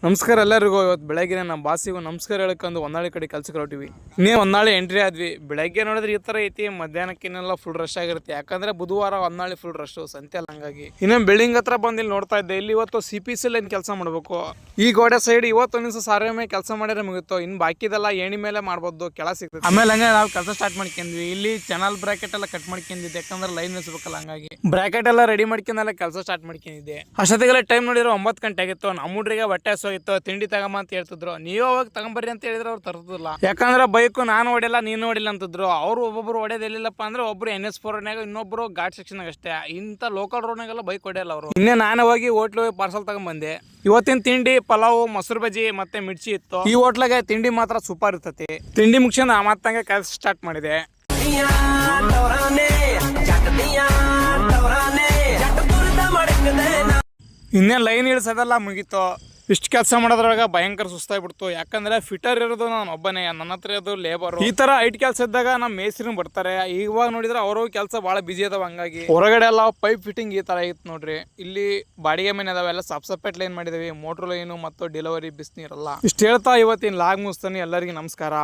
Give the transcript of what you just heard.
ನಮಸ್ಕಾರ ಎಲ್ಲರಿಗೂ. ಇವತ್ತು ಬೆಳಗ್ಗೆ ನಮ್ಮ ಬಾಸಿಗೂ ನಮಸ್ಕಾರ ಹೇಳಕ್ಕಂದು ಹೊನ್ನಾಳಿ ಕಡೆ ಕೆಲ್ಸಕ್ಕೆ ಹೊರಟಿವಿ. ಇನ್ನೇ ಹೊನ್ನಾಳಿ ಎಂಟ್ರಿ ಆದ್ವಿ. ಬೆಳಗ್ಗೆ ನೋಡಿದ್ರೆ ಈ ತರ ಐತಿ, ಮಧ್ಯಾಹ್ನಕ್ಕಿನೆಲ್ಲ ಫುಲ್ ರಶ್ ಆಗಿರುತ್ತೆ. ಯಾಕಂದ್ರೆ ಬುಧವಾರ ಹೊನ್ನಾಳಿ ಫುಲ್ ರಶ್ ಸಂತೆ ಅಲ್ಲ, ಹಂಗಾಗಿ ಇನ್ನೊಂದು ಬಿಲ್ಡಿಂಗ್ ಹತ್ರ ಬಂದು ಇಲ್ಲಿ ನೋಡ್ತಾ ಇದ್ದೆ. ಇಲ್ಲಿ ಇವತ್ತು CPC ಲೈನ್ ಕೆಲಸ ಮಾಡಬೇಕು. ಈ ಗೋಡೆ ಸೈಡ್ ಇವತ್ತು ಒಂದಿವಸ ಸಾರಿಗೆ ಮೇಲೆ ಕೆಲಸ ಮಾಡಿದ್ರೆ ಮುಗಿತ್ತು. ಇನ್ನು ಬಾಕಿದೆಲ್ಲ ಏಣಿ ಮೇಲೆ ಮಾಡ್ಬೋದು, ಕೆಳ ಸಿಗ್ತದೆ. ಆಮೇಲೆ ಹಂಗೆ ನಾವು ಕೆಲಸ ಸ್ಟಾರ್ಟ್ ಮಾಡ್ಕೊಂಡ್ವಿ. ಇಲ್ಲಿ ಚಾನಲ್ ಬ್ರಾಕೆಟ್ ಎಲ್ಲ ಕಟ್ ಮಾಡ್ಕೊಂಡಿದ್ದೆ, ಯಾಕಂದ್ರೆ ಲೈನ್ ನಿಲ್ಸ್ಬೇಕಲ್ಲ, ಹಂಗಾಗಿ ಬ್ರಾಕೆಟ್ ಎಲ್ಲ ರೆಡಿ ಮಾಡ್ಕೊಂಡೆಲ್ಲ ಕೆಲಸ ಸ್ಟಾರ್ಟ್ ಮಾಡ್ಕೊಂಡಿದ್ದೆ. ಅಷ್ಟೊತ್ತಿಗೆಲ್ಲ ಟೈಮ್ ನೋಡಿದ್ರೆ 9 ಗಂಟೆ ಆಗಿತ್ತು. ನಮ್ಮ ಹುಡ್ರಿಗೆ ಹೊಟ್ಟೆ ಹಸಿವಾಗಿತ್ತು, ತಿಂಡಿ ತಗೊಂಬ ಅಂತ ಹೇಳ್ತಿದ್ರು. ನೀವೇ ಹೋಗಿ ತಗೊಂಬರ್ರಿ ಅಂತ ಹೇಳಿದ್ರೆ ಅವ್ರು ತರ್ತಿಲ್ಲ. ಯಾಕಂದ್ರೆ ಬೈಕು ನಾನು ಹೊಡಿಲ್ಲ ನೀನು ಹೊಡಿಲ್ಲ ಅಂತಿದ್ರು. ಅವ್ರು ಒಬ್ಬೊಬ್ರು ಹೊಡೆದಿಲ್ಲಪ್ಪ ಅಂದ್ರೆ ಒಬ್ರು NS4 ಇನ್ನೊಬ್ರು ಘಾಟ್ ಸೆಕ್ಷನ್ ಅಷ್ಟೇ. ಇಂಥ ಲೋಕಲ್ ರೋಡ್ನಾಗೆಲ್ಲ ಬೈಕ್ ಹೊಡೆಯಲ್ಲ ಅವರು. ಇನ್ನೇ ನಾನು ಹೋಗಿ ಹೋಟ್ಲು ಪಾರ್ಸಲ್ ತಗೊಂಡ್ಬಂದೆ. ಇವತ್ತಿನ ತಿಂಡಿ ಪಲಾವು, ಮೊಸರು ಬಜ್ಜಿ ಮತ್ತೆ ಮಿರ್ಚಿ ಇತ್ತು. ಈ ಹೋಟ್ಲಾಗೆ ತಿಂಡಿ ಮಾತ್ರ ಸೂಪರ್ ಇರ್ತತಿ. ತಿಂಡಿ ಮುಗಿಸ್ಕೊಂಡು ಮತ್ತಂಗೆ ಕೆಲಸ ಸ್ಟಾರ್ಟ್ ಮಾಡಿದೆ. ಇನ್ನೇ ಲೈನ್ ಇಳಿಸೋದೆಲ್ಲ ಮುಗೀತು. ಇಷ್ಟು ಕೆಲಸ ಮಾಡೋದ್ರಾಗ ಭಯಂಕರ ಸುಸ್ತಾಗ್ಬಿಡ್ತು. ಯಾಕಂದ್ರೆ ಫಿಟರ್ ಇರೋದು ನಾನು ಒಬ್ಬನೇ, ನನ್ನ ಹತ್ರ ಇರೋದು ಲೇಬರ್. ಈ ತರ ಐಟ್ ಕೆಲಸ ಇದ್ದಾಗ ನಮ್ಮ ಮೇಸ್ತ್ರಿನೂ ಬರ್ತಾರೆ. ಇವಾಗ ನೋಡಿದ್ರೆ ಅವರು ಕೆಲಸ ಬಹಳ ಬಿಜಿ ಅದಾವ, ಹಂಗಾಗಿ ಹೊರಗಡೆ ಎಲ್ಲ ಪೈಪ್ ಫಿಟ್ಟಿಂಗ್ ಈ ತರ ಇತ್ತು ನೋಡ್ರಿ. ಇಲ್ಲಿ ಬಾಡಿಗೆ ಮನೆ ಅದಾವ, ಎಲ್ಲ ಸಪ್ರೇಟ್ ಲೈನ್ ಮಾಡಿದೀವಿ. ಮೋಟರ್ ಲೈನು ಮತ್ತು ಡೆಲಿವರಿ ಬಿಸಿನೀರಲ್ಲ. ಇಷ್ಟು ಹೇಳ್ತಾ ಇವತ್ತಿನ ಲಾಗ್ ಮುಗಿಸ್ತಾನೆ. ಎಲ್ಲರಿಗೂ ನಮಸ್ಕಾರ.